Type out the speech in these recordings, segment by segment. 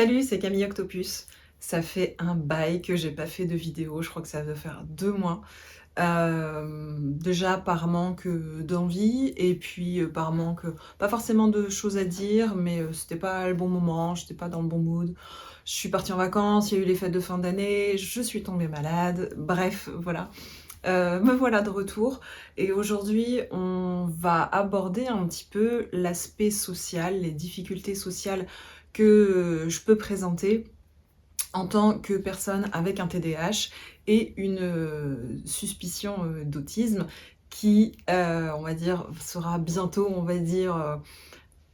Salut, c'est Camille Octopus. Ça fait un bail que j'ai pas fait de vidéo, je crois que ça doit faire 2 mois. Déjà par manque, d'envie et puis, par manque, pas forcément de choses à dire, mais, c'était pas le bon moment, j'étais pas dans le bon mood. Je suis partie en vacances, il y a eu les fêtes de fin d'année, je suis tombée malade, bref, voilà. Me voilà de retour et aujourd'hui, on va aborder un petit peu l'aspect social, les difficultés sociales que, je peux présenter en tant que personne avec un TDAH et une, suspicion, d'autisme qui, on va dire, sera bientôt, on va dire,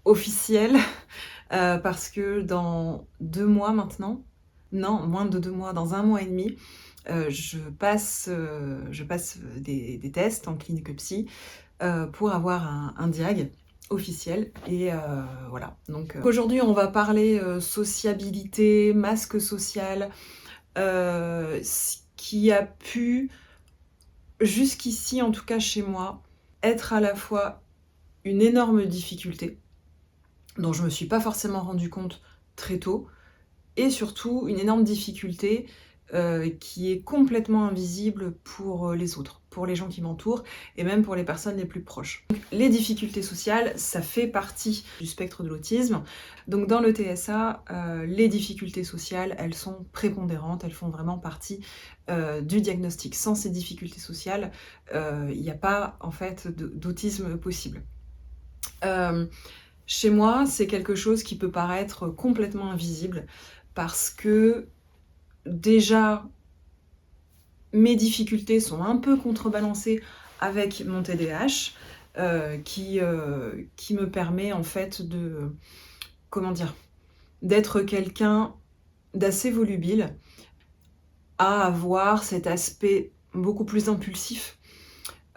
officielle, parce que dans 2 mois maintenant, non, moins de 2 mois, dans 1 mois et demi, je passe des tests en clinique psy, pour avoir un diag officiel et voilà. Donc aujourd'hui, on va parler, sociabilité, masque social, ce qui a pu, jusqu'ici en tout cas chez moi, être à la fois une énorme difficulté, dont je me suis pas forcément rendu compte très tôt, et surtout une énorme difficulté, qui est complètement invisible pour, les autres, pour les gens qui m'entourent et même pour les personnes les plus proches. Donc les difficultés sociales, ça fait partie du spectre de l'autisme. Donc dans le TSA, les difficultés sociales, elles sont prépondérantes, elles font vraiment partie, du diagnostic. Sans ces difficultés sociales, il n'y a pas en fait d'autisme possible. Hem Chez moi, c'est quelque chose qui peut paraître complètement invisible parce que déjà, mes difficultés sont un peu contrebalancées avec mon TDAH, qui me permet en fait de, comment dire? D'être quelqu'un d'assez volubile, à avoir cet aspect beaucoup plus impulsif,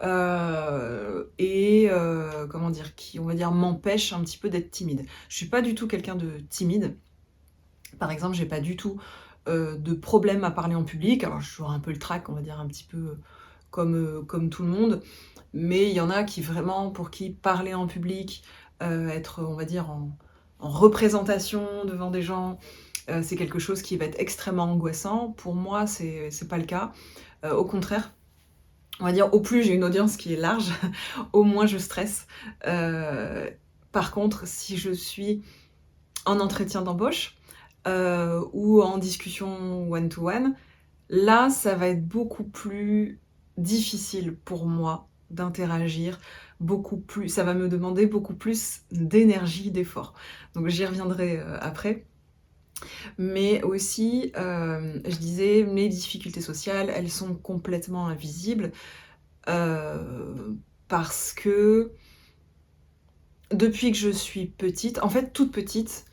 et comment dire? Qui, on va dire, m'empêche un petit peu d'être timide. Je suis pas du tout quelqu'un de timide. Par exemple, j'ai pas du tout, de problème à parler en public. Alors j'ai toujours un peu le trac, on va dire un petit peu, comme tout le monde. Mais il y en a qui vraiment pour qui parler en public, être, on va dire en représentation devant des gens, c'est quelque chose qui va être extrêmement angoissant. Pour moi, c'est pas le cas. Au contraire, on va dire au plus j'ai une audience qui est large, au moins je stresse. Heu, Par contre, si je suis en entretien d'embauche, ou en discussion one to one, là, ça va être beaucoup plus difficile pour moi d'interagir, beaucoup plus ça va me demander beaucoup plus d'énergie, d'effort. Donc j'y reviendrai, après. Mais aussi, je disais, mes difficultés sociales, elles sont complètement invisibles, parce que depuis que je suis petite, en fait toute petite,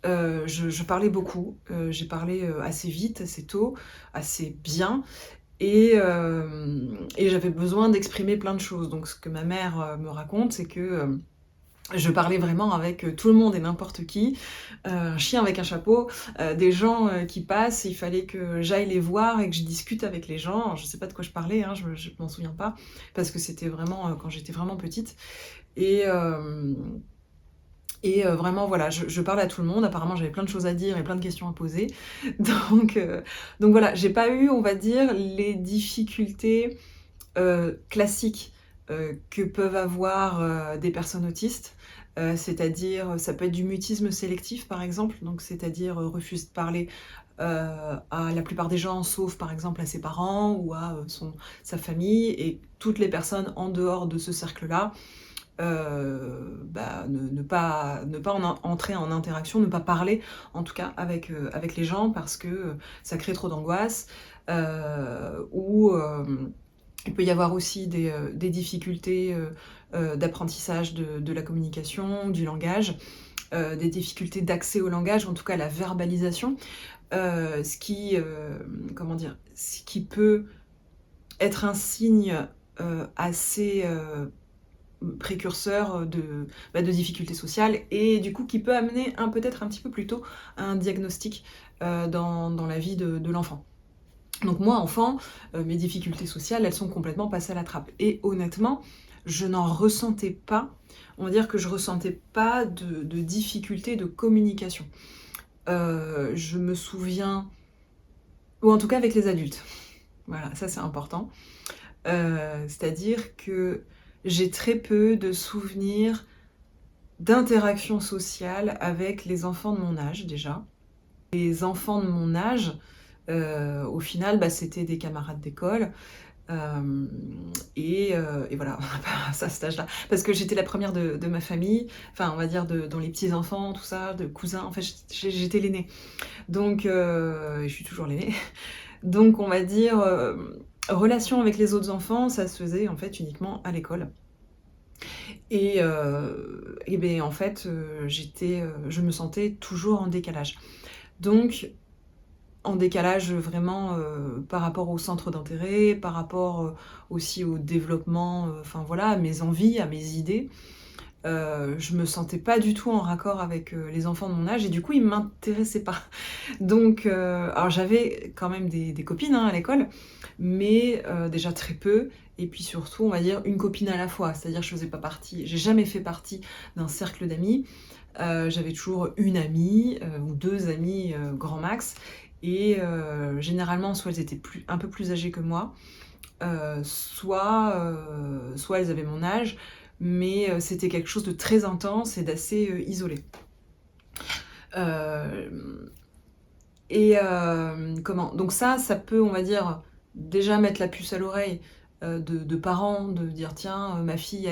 je parlais beaucoup, j'ai parlé, assez vite, assez tôt, assez bien et j'avais besoin d'exprimer plein de choses. Donc ce que ma mère, me raconte, c'est que, je parlais vraiment avec, tout le monde et n'importe qui, un chien avec un chapeau, des gens, qui passent, il fallait que j'aille les voir et que je discute avec les gens. Alors je sais pas de quoi je parlais, hein, je m'en souviens pas parce que c'était vraiment, quand j'étais vraiment petite et hem vraiment voilà, je parle à tout le monde. Apparemment, j'avais plein de choses à dire et plein de questions à poser. Donc donc voilà, j'ai pas eu, on va dire, les difficultés, classiques, que peuvent avoir, des personnes autistes. C'est-à-dire, ça peut être du mutisme sélectif, par exemple, donc c'est-à-dire, refuse de parler, à la plupart des gens, sauf par exemple à ses parents ou à, sa famille et toutes les personnes en dehors de ce cercle-là, bah, ne pas entrer en interaction, ne pas parler en tout cas avec les gens parce que, ça crée trop d'angoisse, ou il peut y avoir aussi des difficultés, d'apprentissage de la communication, du langage, des difficultés d'accès au langage, en tout cas la verbalisation, ce qui, comment dire? Ce qui peut être un signe, assez, précurseur, de difficultés sociales et du coup qui peut amener peut-être un petit peu plus tôt à un diagnostic, dans la vie de l'enfant. Donc moi enfant, mes difficultés sociales, elles sont complètement passées à la trappe et honnêtement, je n'en ressentais pas, on va dire que je ressentais pas de difficultés de communication. Je me souviens ou en tout cas avec les adultes. Voilà, ça c'est important. C'est-à-dire que j'ai très peu de souvenirs d'interactions sociales avec les enfants de mon âge déjà. Les enfants de mon âge, au final, bah, c'était des camarades d'école, hem et voilà, à cet âge-là. Parce que j'étais la première de ma famille, enfin, on va dire de dans les petits-enfants, tout ça, de cousins, en fait, j'étais l'aînée. Donc je suis toujours l'aînée. Donc on va dire, relation avec les autres enfants, ça se faisait, en fait, uniquement à l'école et beh, en fait, je me sentais toujours en décalage. Donc en décalage, vraiment, par rapport au centre d'intérêt, par rapport, aussi au développement, enfin voilà, à mes envies, à mes idées. Je me sentais pas du tout en raccord avec, les enfants de mon âge et du coup, ils m'intéressaient pas. Donc alors j'avais quand même des copines, hein, à l'école, mais déjà très peu et puis surtout, on va dire, une copine à la fois. C'est-à-dire je faisais pas partie j'ai jamais fait partie d'un cercle d'amis. J'avais toujours une amie, ou 2 amies, grand max et généralement, soit elles étaient un peu plus âgées que moi, soit elles avaient mon âge, mais c'était quelque chose de très intense et d'assez, isolé. Hem comment? Donc ça peut, on va dire, déjà mettre la puce à l'oreille, de parents, de dire: «Tiens, ma fille,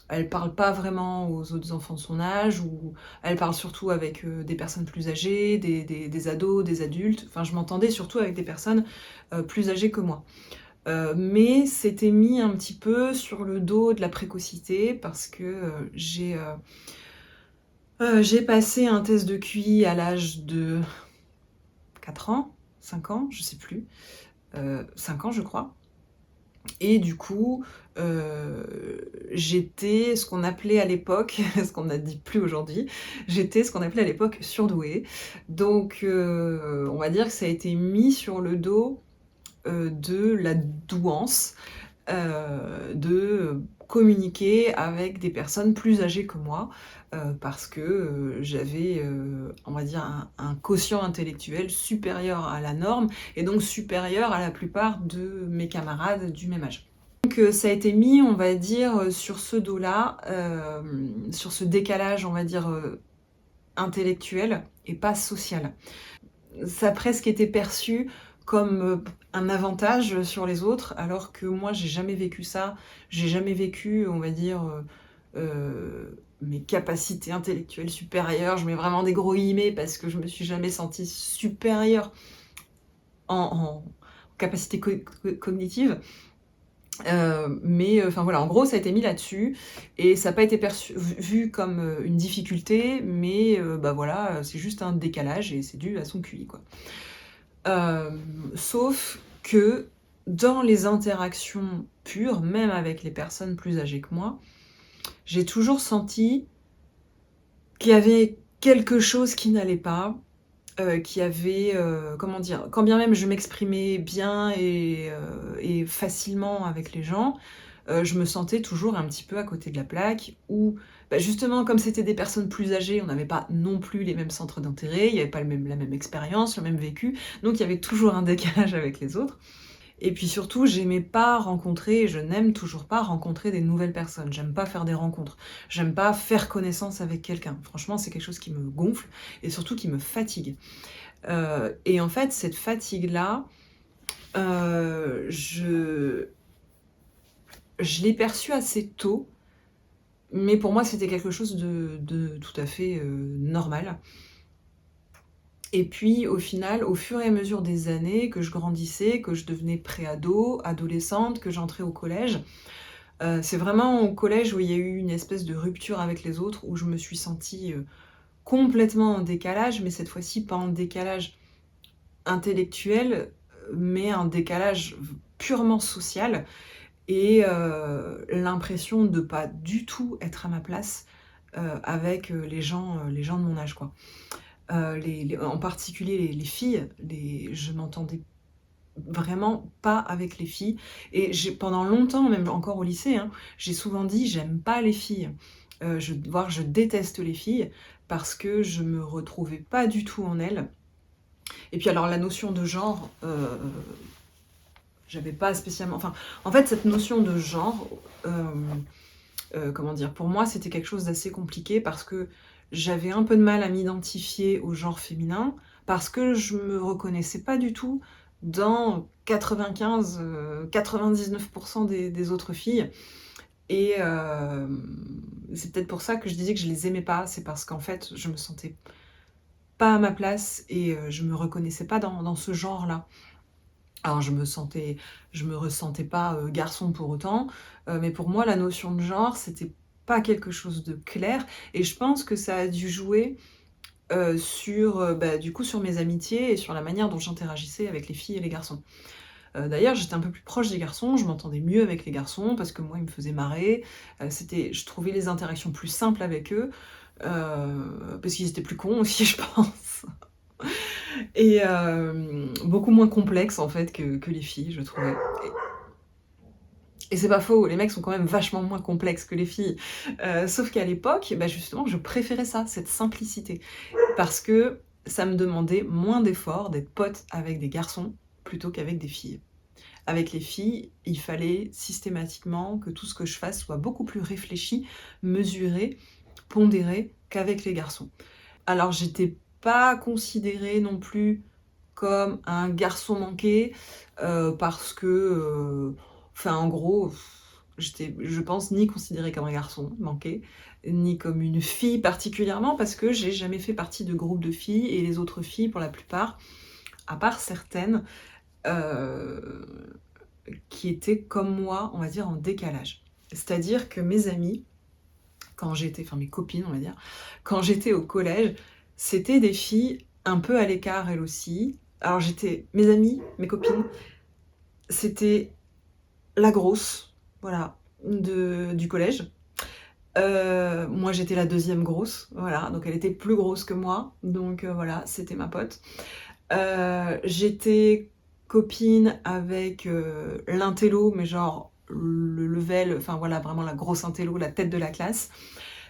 elle parle pas vraiment aux autres enfants de son âge ou elle parle surtout avec, des personnes plus âgées, des ados, des adultes». Enfin, je m'entendais surtout avec des personnes, plus âgées que moi. Mais c'était mis un petit peu sur le dos de la précocité parce que, j'ai passé un test de QI à l'âge de 4 ans, 5 ans, je sais plus, 5 ans je crois et du coup, j'étais ce qu'on appelait à l'époque, ce qu'on ne dit plus aujourd'hui, j'étais ce qu'on appelait à l'époque surdouée. Donc, on va dire que ça a été mis sur le dos, de la douance, de communiquer avec des personnes plus âgées que moi, parce que, j'avais, on va dire un quotient intellectuel supérieur à la norme et donc supérieur à la plupart de mes camarades du même âge. Donc, ça a été mis, on va dire, sur ce dos-là, sur ce décalage, on va dire, intellectuel et pas social. Ça a presque été perçu comme, un avantage, sur les autres, alors que moi j'ai jamais vécu ça. J'ai jamais vécu, on va dire, mes capacités intellectuelles supérieures. Je mets vraiment des gros guillemets parce que je me suis jamais sentie supérieure en capacité cognitive. Mais enfin voilà, en gros ça a été mis là-dessus et ça a pas été vu comme, une difficulté, mais bah voilà, c'est juste un décalage et c'est dû à son QI, quoi. Sauf que dans les interactions pures, même avec les personnes plus âgées que moi, j'ai toujours senti qu'il y avait quelque chose qui n'allait pas, qu'il y avait, comment dire? Quand bien même je m'exprimais bien et facilement avec les gens, je me sentais toujours un petit peu à côté de la plaque ou, bah, justement comme c'était des personnes plus âgées, on n'avait pas non plus les mêmes centres d'intérêt, il y avait pas la même expérience, le même vécu, donc il y avait toujours un décalage avec les autres et puis surtout, j'aimais pas rencontrer et je n'aime toujours pas rencontrer des nouvelles personnes. J'aime pas faire des rencontres. J'aime pas faire connaissance avec quelqu'un. Franchement, c'est quelque chose qui me gonfle et surtout qui me fatigue. Et en fait, cette fatigue-là, je l'ai perçue assez tôt, mais pour moi, c'était quelque chose de tout à fait, normal. Et puis, au final, au fur et à mesure des années, que je grandissais, que je devenais préado, adolescente, que j'entrais au collège, c'est vraiment au collège où il y a eu une espèce de rupture avec les autres, où je me suis sentie, complètement en décalage, mais cette fois-ci pas en décalage intellectuel, mais un décalage purement social et l'impression de pas du tout être à ma place, avec, les gens de mon âge, quoi. Les en particulier les filles, je m'entendais vraiment pas avec les filles et j'ai pendant longtemps, même encore au lycée, hein, j'ai souvent dit: «J'aime pas les filles». voire je déteste les filles parce que je me retrouvais pas du tout en elles. Et puis alors la notion de genre, j'avais pas spécialement enfin, en fait cette notion de genre, comment dire? Pour moi, c'était quelque chose d'assez compliqué parce que j'avais un peu de mal à m'identifier au genre féminin, parce que je me reconnaissais pas du tout dans 95, 99 des autres filles et c'est peut-être pour ça que je disais que je les aimais pas. C'est parce qu'en fait, je me sentais pas à ma place et je me reconnaissais pas dans ce genre-là. Alors je me ressentais pas, garçon pour autant, mais pour moi la notion de genre, c'était pas quelque chose de clair et je pense que ça a dû jouer, sur, bah, du coup sur mes amitiés et sur la manière dont j'interagissais avec les filles et les garçons. D'ailleurs, j'étais un peu plus proche des garçons, je m'entendais mieux avec les garçons parce que moi, ils me faisaient marrer, je trouvais les interactions plus simples avec eux, parce qu'ils étaient plus cons aussi, je pense. Et beaucoup moins complexes en fait que les filles, je trouvais. Et c'est pas faux, les mecs sont quand même vachement moins complexes que les filles. Sauf qu'à l'époque, bah, justement, je préférais ça, cette simplicité. Parce que ça me demandait moins d'efforts d'être pote avec des garçons plutôt qu'avec des filles. Avec les filles, il fallait systématiquement que tout ce que je fasse soit beaucoup plus réfléchi, mesuré, pondéré qu'avec les garçons. Alors j'étais pas considérée non plus comme un garçon manqué, parce que, enfin en gros, j'étais, je pense, ni considérée comme un garçon manqué, ni comme une fille particulièrement, parce que j'ai jamais fait partie de groupe de filles et les autres filles, pour la plupart, à part certaines, heu, qui étaient comme moi, on va dire en décalage. C'est-à-dire que mes amies, enfin mes copines on va dire, quand j'étais au collège, c'était des filles un peu à l'écart elles aussi. Alors mes amies, mes copines, c'était la grosse, voilà, du collège. Moi j'étais la deuxième grosse, voilà, donc elle était plus grosse que moi, donc voilà, c'était ma pote. J'étais copine avec, l'intello, mais genre le level, enfin voilà, vraiment la grosse intello, la tête de la classe,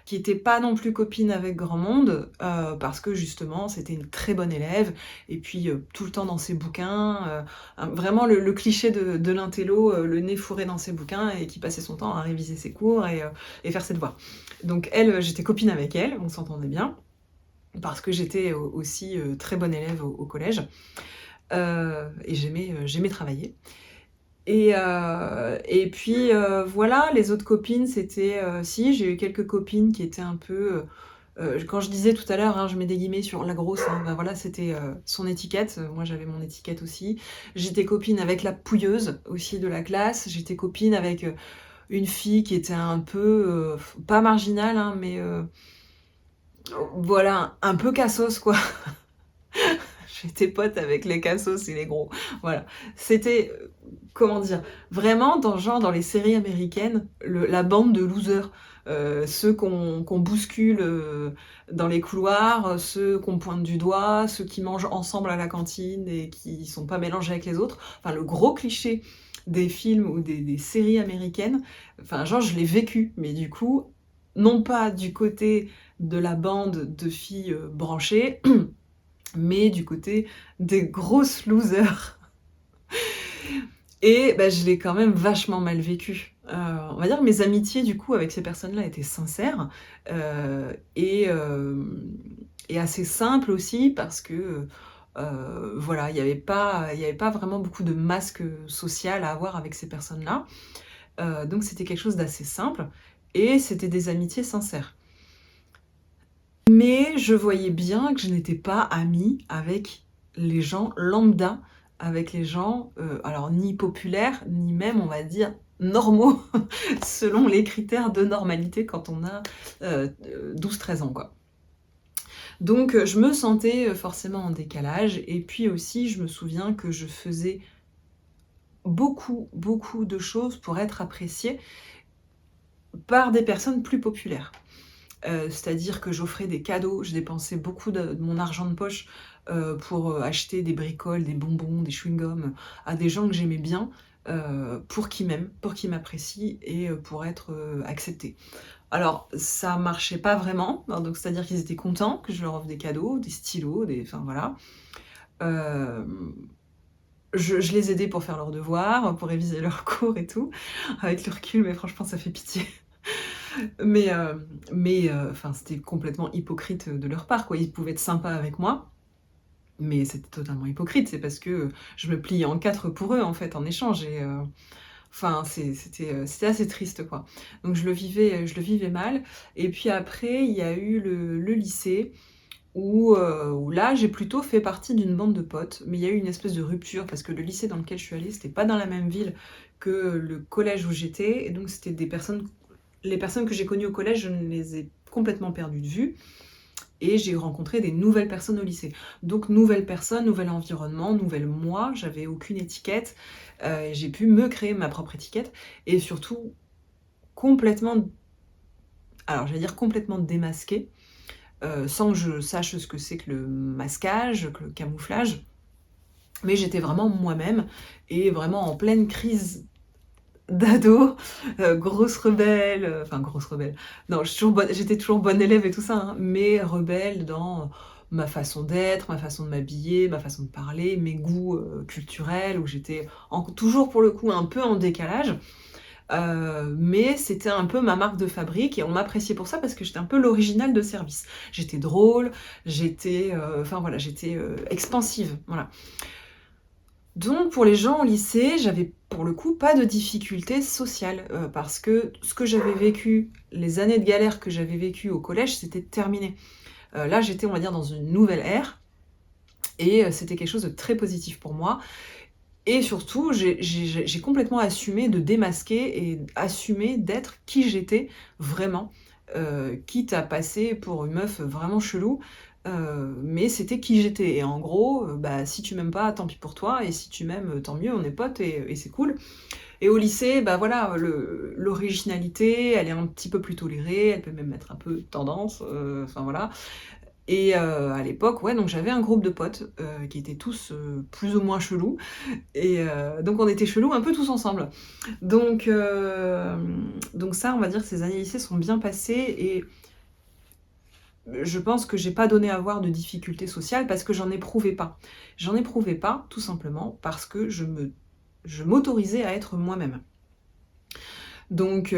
qui était pas non plus copine avec grand monde, parce que justement c'était une très bonne élève et puis, tout le temps dans ses bouquins, vraiment le cliché de l'intello, le nez fourré dans ses bouquins et qui passait son temps à réviser ses cours et faire ses devoirs. Donc elle, j'étais copine avec elle, on s'entendait bien, parce que j'étais aussi, très bonne élève au collège. Et j'aimais travailler et puis, voilà, les autres copines, c'était, si, j'ai eu quelques copines qui étaient un peu, quand je disais tout à l'heure, hein, je mets des guillemets sur la grosse, hein, bah, voilà, c'était, son étiquette, moi j'avais mon étiquette aussi. J'étais copine avec la pouilleuse aussi de la classe, j'étais copine avec, une fille qui était un peu, pas marginale, hein, mais, voilà, un peu cassos quoi. J'étais pote avec les cassos et les gros. Voilà. C'était, comment dire? Vraiment dans les séries américaines, la bande de losers. Ceux qu'on bouscule, dans les couloirs, ceux qu'on pointe du doigt, ceux qui mangent ensemble à la cantine et qui sont pas mélangés avec les autres. Enfin, le gros cliché des films ou des séries américaines, enfin, genre, je l'ai vécu, mais du coup, non pas du côté de la bande de filles, branchées, mais du côté des grosses losers et bah, je l'ai quand même vachement mal vécu. On va dire que mes amitiés du coup avec ces personnes-là étaient sincères, et assez simples aussi parce que, voilà, il y avait pas vraiment beaucoup de masque, social à avoir avec ces personnes-là. Donc c'était quelque chose d'assez simple et c'était des amitiés sincères. Mais je voyais bien que je n'étais pas amie avec les gens lambda, avec les gens, alors ni populaires, ni même on va dire normaux, selon les critères de normalité quand on a, 12-13 ans, quoi. Donc je me sentais, forcément en décalage et puis aussi je me souviens que je faisais beaucoup, beaucoup de choses pour être appréciée par des personnes plus populaires. C'est-à-dire que j'offrais des cadeaux, je dépensais beaucoup de mon argent de poche, pour, acheter des bricoles, des bonbons, des chewing-gums, à des gens que j'aimais bien, pour qu'ils m'aiment, pour qu'ils m'apprécient et pour être, acceptée. Alors ça marchait pas vraiment, hein, donc c'est-à-dire qu'ils étaient contents que je leur offre des cadeaux, des stylos, des enfin voilà. Hem, je les aidais pour faire leurs devoirs, pour réviser leurs cours et tout. Avec le recul, mais franchement ça fait pitié. Enfin c'était complètement hypocrite, de leur part, quoi. Ils pouvaient être sympas avec moi, mais c'était totalement hypocrite. C'est parce que, je me pliais en 4 pour eux, en fait, en échange enfin c'était assez triste, quoi. Donc je le vivais mal et puis après il y a eu le lycée où là j'ai plutôt fait partie d'une bande de potes, mais il y a eu une espèce de rupture parce que le lycée dans lequel je suis allée, c'était pas dans la même ville que le collège où j'étais et donc c'était des personnes les personnes que j'ai connues au collège, je ne les ai complètement perdues de vue et j'ai rencontré des nouvelles personnes au lycée. Donc nouvelles personnes, nouvel environnement, nouvelle moi, j'avais aucune étiquette, j'ai pu me créer ma propre étiquette et surtout complètement alors j'allais dire complètement démasquée, sans que je sache ce que c'est que le masquage, que le camouflage, mais j'étais vraiment moi-même et vraiment en pleine crise d'ado, grosse rebelle, enfin grosse rebelle, non, j'étais toujours bonne élève et tout ça, hein, mais rebelle dans ma façon d'être, ma façon de m'habiller, ma façon de parler, mes goûts, culturels, où j'étais en toujours pour le coup un peu en décalage, mais c'était un peu ma marque de fabrique et on m'appréciait pour ça parce que j'étais un peu l'original de service. J'étais drôle, j'étais, enfin voilà, j'étais, expansive, voilà. Donc pour les gens au lycée, j'avais pour le coup pas de difficultés sociales, parce que ce que j'avais vécu, les années de galère que j'avais vécues au collège, c'était terminé. Là, j'étais, on va dire, dans une nouvelle ère et c'était quelque chose de très positif pour moi et surtout, j'ai complètement assumé de démasquer et assumé d'être qui j'étais vraiment, quitte à passer pour une meuf vraiment chelou, mais c'était qui j'étais et en gros, bah, si tu m'aimes pas, tant pis pour toi et si tu m'aimes, tant mieux, on est potes et c'est cool et au lycée, bah, voilà, l'originalité, elle est un petit peu plus tolérée, elle peut même être un peu tendance, enfin voilà et à l'époque, ouais, donc j'avais un groupe de potes, qui étaient tous, plus ou moins chelous et donc on était chelous un peu tous ensemble. Donc ça, on va dire que ces années lycée sont bien passées et je pense que j'ai pas donné à voir de difficultés sociales parce que j'en éprouvais pas. J'en éprouvais pas, tout simplement parce que je m'autorisais à être moi-même. Donc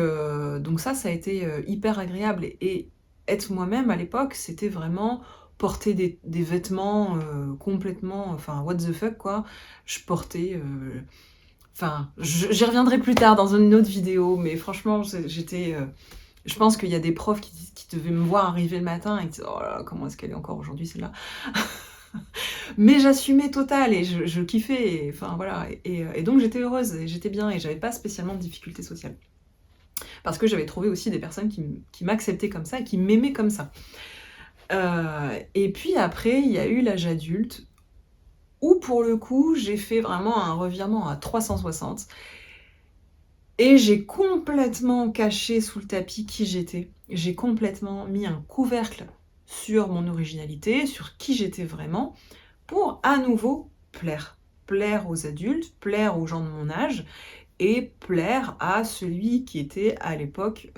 ça a été, hyper agréable et être moi-même à l'époque, c'était vraiment porter des vêtements, complètement enfin what the fuck quoi. Je portais, enfin, j'y reviendrai plus tard dans une autre vidéo, mais franchement, j'étais, je pense qu'il y a des profs qui devaient me voir arriver le matin et qui disaient: «Oh là là, comment est-ce qu'elle est encore aujourd'hui celle-là?» Mais j'assumais total et je kiffais et enfin voilà et donc j'étais heureuse et j'étais bien et j'avais pas spécialement de difficultés sociales. Parce que j'avais trouvé aussi des personnes qui m'acceptaient comme ça et qui m'aimaient comme ça. Et puis après, il y a eu l'âge adulte où pour le coup, j'ai fait vraiment un revirement à 360 et j'ai complètement caché sous le tapis qui j'étais. J'ai complètement mis un couvercle sur mon originalité, sur qui j'étais vraiment, pour à nouveau plaire. Plaire aux adultes, plaire aux gens de mon âge et plaire à celui qui était à l'époque,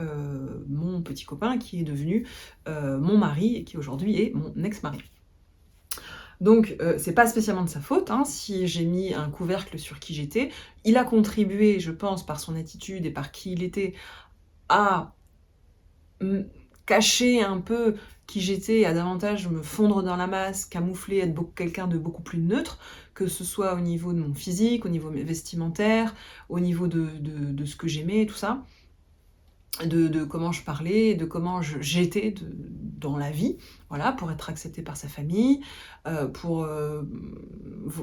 mon petit copain qui est devenu, mon mari et qui aujourd'hui est mon ex-mari. Donc c'est pas spécialement de sa faute, hein, si j'ai mis un couvercle sur qui j'étais. Il a contribué, je pense, par son attitude et par qui il était, à, mmh, cacher un peu qui j'étais, à davantage me fondre dans la masse, camoufler, être quelqu'un de beaucoup plus neutre, que ce soit au niveau de mon physique, au niveau vestimentaire, au niveau de ce que j'aimais, tout ça, de comment je parlais, de comment j'étais dans la vie, voilà, pour être acceptée par sa famille, pour,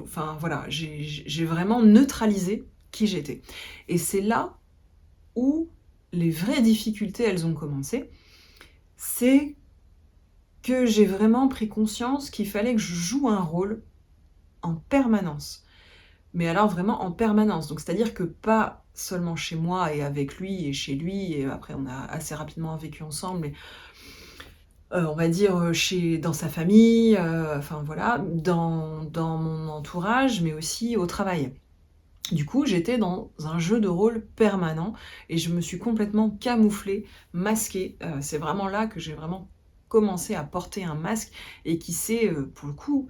enfin voilà, j'ai vraiment neutralisé qui j'étais et c'est là où les vraies difficultés, elles ont commencé. C'est que j'ai vraiment pris conscience qu'il fallait que je joue un rôle en permanence. Mais alors vraiment en permanence. Donc c'est-à-dire que pas seulement chez moi et avec lui et chez lui et après on a assez rapidement vécu ensemble, mais, on va dire, dans sa famille, enfin voilà, dans mon entourage, mais aussi au travail. Du coup, j'étais dans un jeu de rôle permanent et je me suis complètement camouflée, masquée. C'est vraiment là que j'ai vraiment commencé à porter un masque et qui s'est, pour le coup,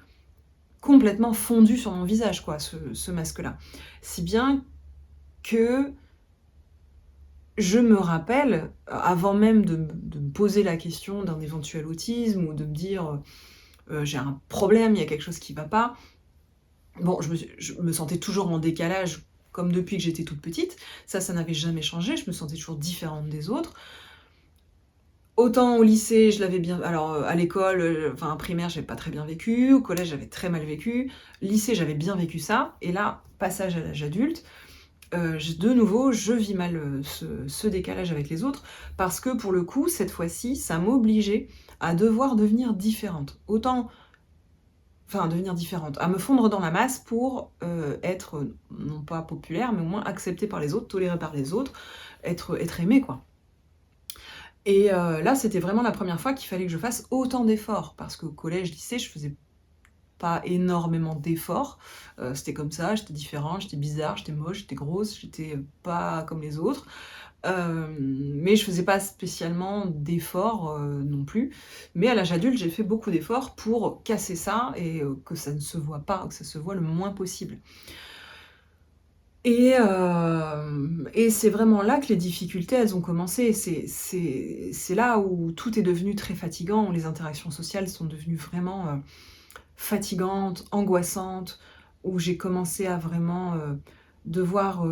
complètement fondu sur mon visage quoi, ce masque-là. Si bien que je me rappelle, avant même de me poser la question d'un éventuel autisme ou de me dire, «J'ai un problème, il y a quelque chose qui va pas». Bon, je me sentais toujours en décalage comme depuis que j'étais toute petite. Ça n'avait jamais changé, je me sentais toujours différente des autres. Autant au lycée, je l'avais bien alors, à l'école, enfin primaire, j'avais pas très bien vécu, au collège, j'avais très mal vécu, lycée, j'avais bien vécu ça et là, passage à l'âge adulte, j de nouveau, je vis mal, ce décalage avec les autres parce que pour le coup, cette fois-ci, ça m'obligeait à devoir devenir différente. Autant enfin devenir différente, à me fondre dans la masse pour, être, non pas populaire, mais au moins acceptée par les autres, tolérée par les autres, être aimée quoi. Et là, c'était vraiment la première fois qu'il fallait que je fasse autant d'efforts parce qu'au collège, lycée, je faisais pas énormément d'efforts. C'était comme ça, j'étais différente, j'étais bizarre, j'étais moche, j'étais grosse, j'étais, pas comme les autres. Mais je faisais pas spécialement d'efforts, non plus. Mais à l'âge adulte, j'ai fait beaucoup d'efforts pour casser ça et que ça ne se voit pas, que ça se voit le moins possible. Et c'est vraiment là que les difficultés, elles ont commencé. C'est là où tout est devenu très fatigant, où les interactions sociales sont devenues vraiment, fatigantes, angoissantes, où j'ai commencé à vraiment, devoir,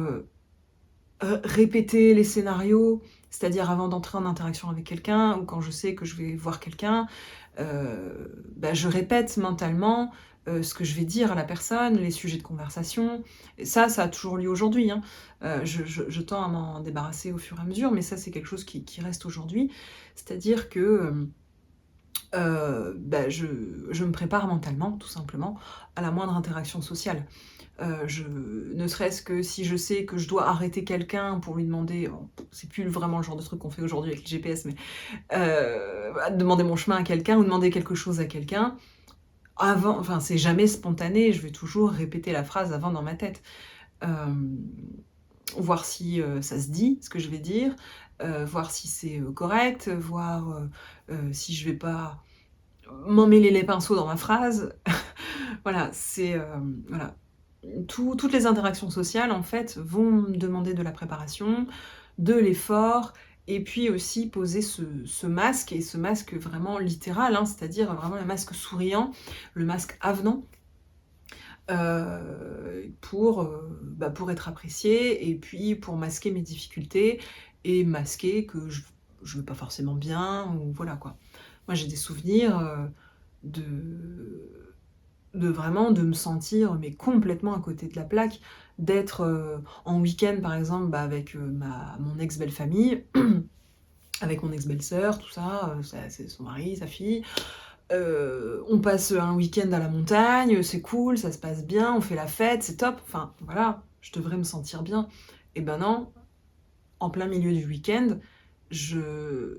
répéter les scénarios, c'est-à-dire avant d'entrer en interaction avec quelqu'un ou quand je sais que je vais voir quelqu'un, bah, je répète mentalement, ce que je vais dire à la personne, les sujets de conversation et ça a toujours lieu aujourd'hui, hein. Je tends à m'en débarrasser au fur et à mesure, mais ça, c'est quelque chose qui reste aujourd'hui. C'est-à-dire que, bah, je me prépare mentalement, tout simplement, à la moindre interaction sociale. Je ne serait-ce que si je sais que je dois arrêter quelqu'un pour lui demander bon, c'est plus vraiment le genre de truc qu'on fait aujourd'hui avec le GPS, mais demander mon chemin à quelqu'un ou demander quelque chose à quelqu'un, avant enfin, c'est jamais spontané, je vais toujours répéter la phrase avant dans ma tête. Hem, voir si, ça se dit, ce que je vais dire, voir si c'est, correct, voir, si je vais pas m'emmêler les pinceaux dans ma phrase. Voilà, c'est, voilà. Toutes les interactions sociales, en fait, vont me demander de la préparation, de l'effort et puis aussi poser ce masque et ce masque vraiment littéral, hein, c'est-à-dire vraiment le masque souriant, le masque avenant, bah, pour être apprécié et puis pour masquer mes difficultés et masquer que je vais pas forcément bien ou voilà, quoi. Moi, j'ai des souvenirs, de vraiment de me sentir, mais complètement à côté de la plaque, d'être, en week-end par exemple, bah, avec, ma mon ex belle famille, avec mon ex belle-sœur, tout ça, c'est son mari, sa fille. On passe, un week-end à la montagne, c'est cool, ça se passe bien, on fait la fête, c'est top, enfin voilà, je devrais me sentir bien. Et ben non, en plein milieu du week-end, je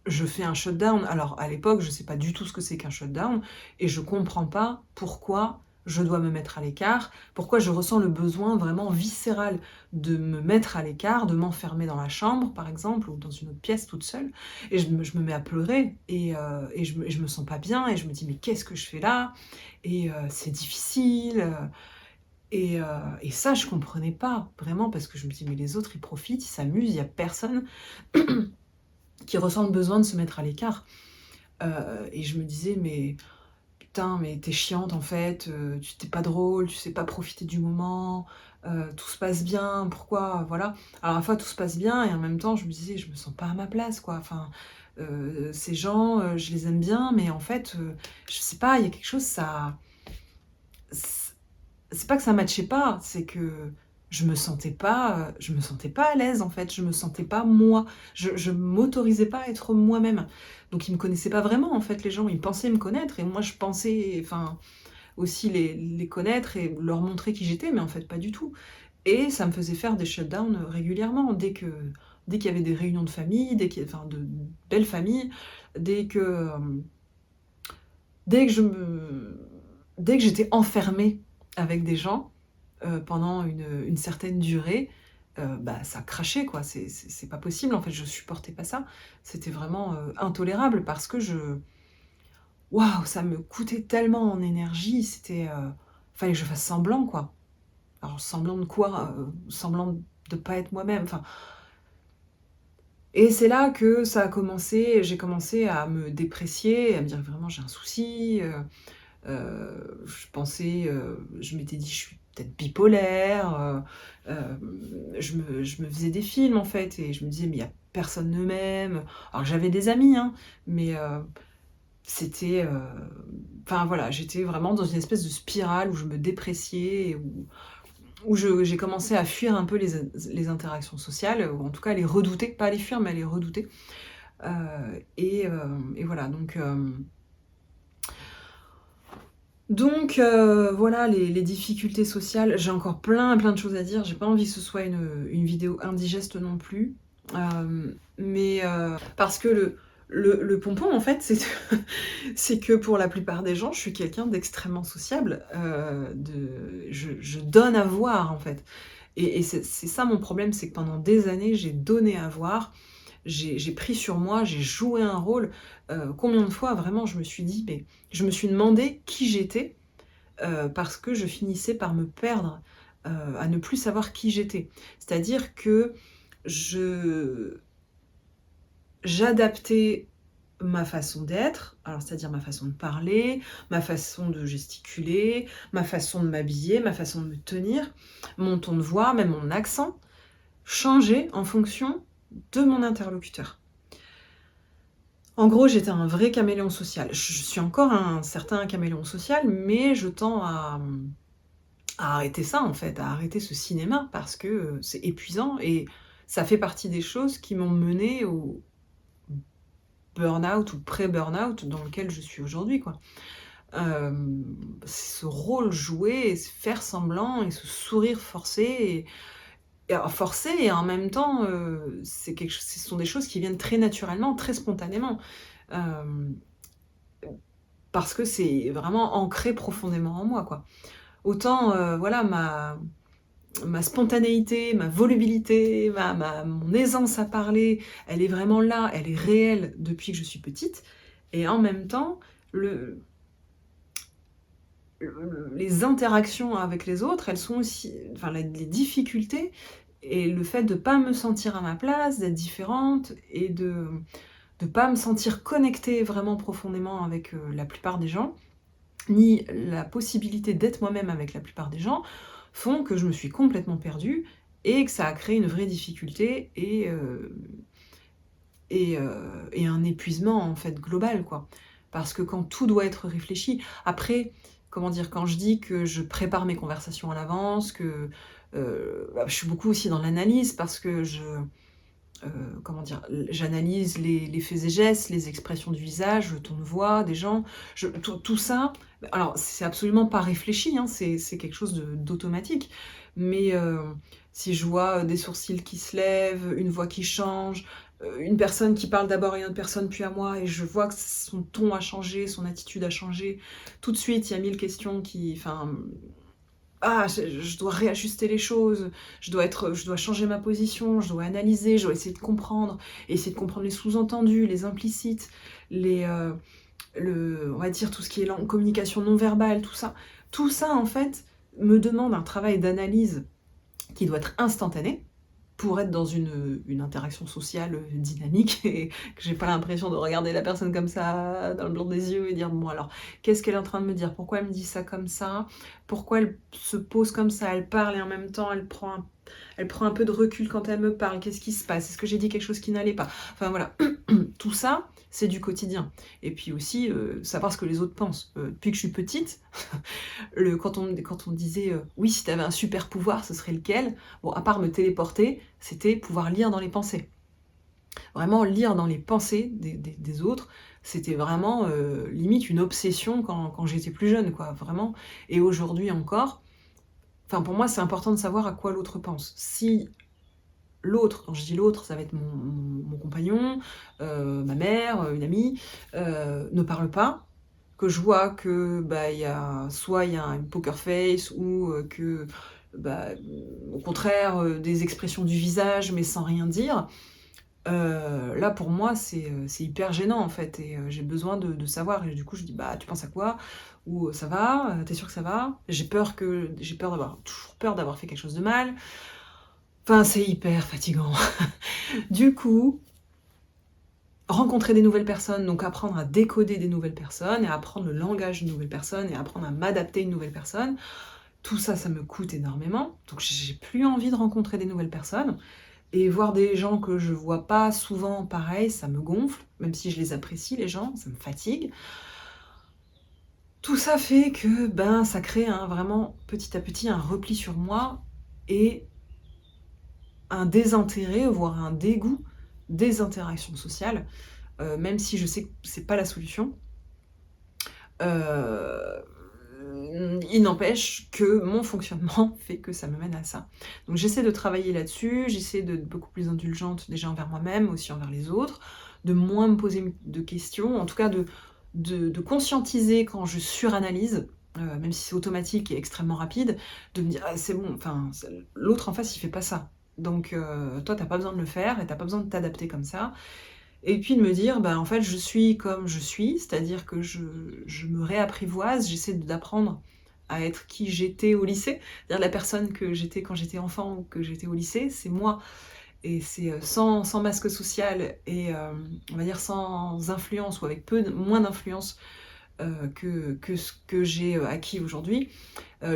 je fais un shutdown. Alors à l'époque, je sais pas du tout ce que c'est qu'un shutdown et je comprends pas pourquoi je dois me mettre à l'écart, pourquoi je ressens le besoin vraiment viscéral de me mettre à l'écart, de m'enfermer dans la chambre par exemple ou dans une autre pièce toute seule et je me mets à pleurer et je me sens pas bien et je me dis: «Mais qu'est-ce que je fais là?» et c'est difficile, et ça je comprenais pas vraiment parce que je me dis: «Mais les autres ils profitent, ils s'amusent, il y a personne qui ressent le besoin de se mettre à l'écart». Et je me disais: «Mais putain, mais tu es chiante en fait, tu pas drôle, tu sais pas profiter du moment, tout se passe bien, pourquoi?» voilà. Alors à la fois tout se passe bien et en même temps je me disais: «Je me sens pas à ma place quoi». Enfin, ces gens, je les aime bien, mais en fait, je sais pas, il y a quelque chose c c'est pas que ça matchait pas, c'est que je me sentais pas à l'aise en fait, je me sentais pas moi. Je m'autorisais pas à être moi-même. Donc ils me connaissaient pas vraiment en fait les gens, ils pensaient me connaître et moi je pensais enfin aussi les connaître et leur montrer qui j'étais, mais en fait pas du tout. Et ça me faisait faire des shutdowns, régulièrement dès qu'il y avait des réunions de famille, dès qu'il y enfin de belles familles, dès que, dès que je me dès que j'étais enfermée avec des gens, pendant une certaine durée, bah, ça crachait quoi. C'est pas possible en fait, je supportais pas ça. C'était vraiment, intolérable parce que waouh, ça me coûtait tellement en énergie, fallait que je fasse semblant quoi. Alors semblant de quoi? Semblant de pas être moi-même, enfin et c'est là que ça a commencé, j'ai commencé à me déprécier, à me dire: «Vraiment j'ai un souci», je m'étais dit: «Je suis peut-être bipolaire», je me faisais des films en fait et je me disais: «Mais il y a personne ne m'aime». Alors j'avais des amis, hein, mais c'était, enfin voilà, j'étais vraiment dans une espèce de spirale où je me dépréciais et où j'ai commencé à fuir un peu les interactions sociales, ou en tout cas à les redouter, pas à les fuir, mais à les redouter. Et voilà donc voilà les difficultés sociales. J'ai encore plein, plein de choses à dire. J'ai pas envie que ce soit une vidéo indigeste non plus. Mais parce que le pompon en fait, c'est que pour la plupart des gens, je suis quelqu'un d'extrêmement sociable, je donne à voir en fait. Et c'est ça mon problème, c'est que pendant des années, j'ai donné à voir, j'ai pris sur moi, j'ai joué un rôle. Combien de fois vraiment je me suis demandé qui j'étais, parce que je finissais par me perdre, à ne plus savoir qui j'étais. C'est-à-dire que je j'adaptais ma façon d'être, alors c'est-à-dire ma façon de parler, ma façon de gesticuler, ma façon de m'habiller, ma façon de me tenir, mon ton de voix, même mon accent, changeait en fonction de mon interlocuteur. En gros, j'étais un vrai caméléon social. Je suis encore un certain caméléon social, mais je tends à arrêter ça en fait, à arrêter ce cinéma parce que, c'est épuisant et ça fait partie des choses qui m'ont menée au burn-out ou pré-burn-out dans lequel je suis aujourd'hui, quoi. C'est ce rôle joué et se faire semblant et ce sourire forcé et alors forcé et en même temps, ce sont des choses qui viennent très naturellement, très spontanément. Hem, Parce que c'est vraiment ancré profondément en moi, quoi. Autant, voilà, ma spontanéité, ma volubilité, mon aisance à parler, elle est vraiment là, elle est réelle depuis que je suis petite et en même temps, le les interactions avec les autres, elles sont aussi enfin les difficultés et le fait de pas me sentir à ma place, d'être différente et de pas me sentir connectée vraiment profondément avec, la plupart des gens, ni la possibilité d'être moi-même avec la plupart des gens, font que je me suis complètement perdue et que ça a créé une vraie difficulté et un épuisement, en fait, global, quoi. Parce que quand tout doit être réfléchi après, comment dire? Quand je dis que je prépare mes conversations à l'avance, que, bah, je suis beaucoup aussi dans l'analyse parce que comment dire? J'analyse les faits et gestes, les expressions du visage, le ton de voix des gens. Tout ça, alors c'est absolument pas réfléchi, hein, c'est quelque chose d'automatique. Mais si je vois, des sourcils qui se lèvent, une voix qui change, une personne qui parle d'abord à une autre personne puis à moi et je vois que son ton a changé, son attitude a changé, tout de suite il y a 1000 questions qui enfin, je dois réajuster les choses, je dois changer ma position, je dois analyser, je dois essayer de comprendre, essayer de comprendre les sous-entendus, les implicites, on va dire tout ce qui est communication non verbale, tout ça. Tout ça, en fait, me demande un travail d'analyse qui doit être instantané pour être dans une interaction sociale, dynamique et que j'ai pas l'impression de regarder la personne comme ça, dans le blanc des yeux et dire: «Bon alors, qu'est-ce qu'elle est en train de me dire? Pourquoi elle me dit ça comme ça? Pourquoi elle se pose comme ça? Elle parle et en même temps elle prend un peu de recul quand elle me parle. Qu'est-ce qui se passe? Est-ce que j'ai dit quelque chose qui n'allait pas?» Enfin voilà, tout ça, c'est du quotidien et puis aussi, savoir ce que les autres pensent. Depuis que je suis petite, quand on me disait, «Oui, si tu avais un super pouvoir, ce serait lequel?» Bon, à part me téléporter, c'était pouvoir lire dans les pensées. Vraiment lire dans les pensées des autres, c'était vraiment, limite une obsession quand j'étais plus jeune, quoi, vraiment et aujourd'hui encore, enfin, pour moi, c'est important de savoir à quoi l'autre pense. Si l'autre, quand je dis l'autre, ça va être mon compagnon, ma mère, une amie, ne parle pas, que je vois que, bah, il y a une poker face ou, que au contraire, des expressions du visage, mais sans rien dire. Là, pour moi, c'est hyper gênant, en fait et j'ai besoin de savoir et du coup, je dis: «Bah, tu penses à quoi?» ou «Ça va? Tu sûr que ça va?» J'ai peur d'avoir toujours peur d'avoir fait quelque chose de mal. Enfin, c'est hyper fatigant. Du coup, rencontrer des nouvelles personnes, donc apprendre à décoder des nouvelles personnes et apprendre le langage d'une nouvelle personne et apprendre à m'adapter à une nouvelle personne, tout ça, ça me coûte énormément. Donc j'ai plus envie de rencontrer des nouvelles personnes. Et voir des gens que je vois pas souvent, pareil, ça me gonfle, même si je les apprécie les gens, ça me fatigue. Tout ça fait que, ça crée vraiment, petit à petit, un repli sur moi et un désintérêt, voire un dégoût des interactions sociales, même si je sais que c'est pas la solution. Heu, il n'empêche que mon fonctionnement fait que ça me mène à ça. Donc j'essaie de travailler là-dessus, j'essaie d'être beaucoup plus indulgente déjà envers moi-même, aussi envers les autres, de moins me poser de questions, en tout cas de conscientiser quand je suranalyse, même si c'est automatique et extrêmement rapide, de me dire: «Ah c'est bon, enfin, l'autre en face il fait pas ça. Donc toi tu as pas besoin de le faire et tu as pas besoin de t'adapter comme ça». Et puis de me dire: «Bah, en fait, je suis comme je suis», c'est-à-dire que je me réapprivoise, j'essaie d'apprendre à être qui j'étais au lycée. C'est-à-dire la personne que j'étais quand j'étais enfant ou que j'étais au lycée, c'est moi et c'est, sans masque social et on va dire sans influence ou avec moins d'influence, que ce que j'ai, acquis aujourd'hui.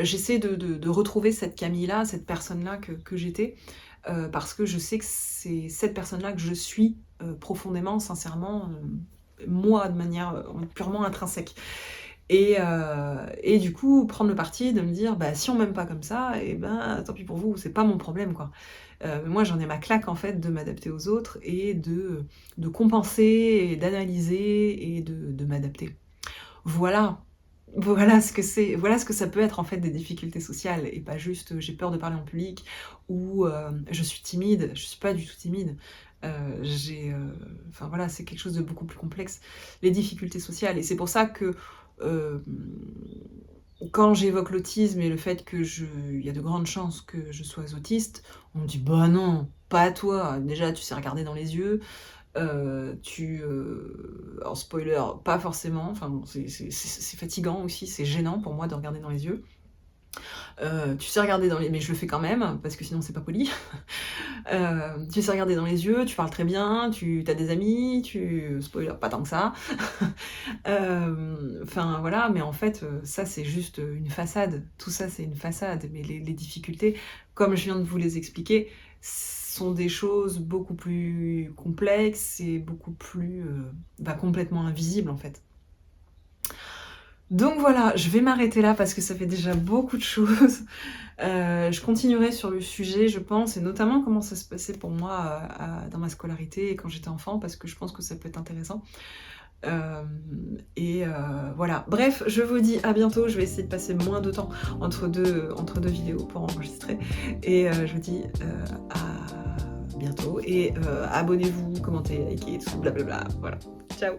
J'essaie de retrouver cette Camille-là, cette personne-là que j'étais, parce que je sais que c'est cette personne-là que je suis, profondément, sincèrement, moi de manière, purement intrinsèque et du coup, prendre le parti de me dire: «Bah, si on m'aime pas comme ça et ben, tant pis pour vous, c'est pas mon problème, quoi». Moi, j'en ai ma claque, en fait, de m'adapter aux autres et de compenser et d'analyser et de m'adapter. Voilà. Voilà ce que ça peut être, en fait, des difficultés sociales et pas juste, j'ai peur de parler en public ou je suis timide. Je suis pas du tout timide. Enfin voilà, c'est quelque chose de beaucoup plus complexe, les difficultés sociales et c'est pour ça que, hem, quand j'évoque l'autisme et le fait que il y a de grandes chances que je sois autiste, on me dit: «Bah non, pas toi, déjà tu sais regarder dans les yeux, alors spoiler, pas forcément, enfin bon, c'est fatigant aussi, c'est gênant pour moi de regarder dans les yeux. Tu sais regarder dans les mais je le fais quand même, parce que sinon c'est pas poli. Tu sais regarder dans les yeux, tu parles très bien, tu as des amis, spoiler, pas tant que ça. Enfin voilà, mais en fait, ça c'est juste, une façade. Tout ça, c'est une façade, mais les difficultés, comme je viens de vous les expliquer, sont des choses beaucoup plus complexes et beaucoup plus, complètement invisibles, en fait. Donc voilà, je vais m'arrêter là parce que ça fait déjà beaucoup de choses. Je continuerai sur le sujet, je pense et notamment comment ça se passait pour moi, dans ma scolarité et quand j'étais enfant parce que je pense que ça peut être intéressant. Voilà. Bref, je vous dis à bientôt. Je vais essayer de passer moins de temps entre deux vidéos pour enregistrer et je vous dis, à bientôt et abonnez-vous, commentez, likez, tout blablabla. Voilà. Ciao.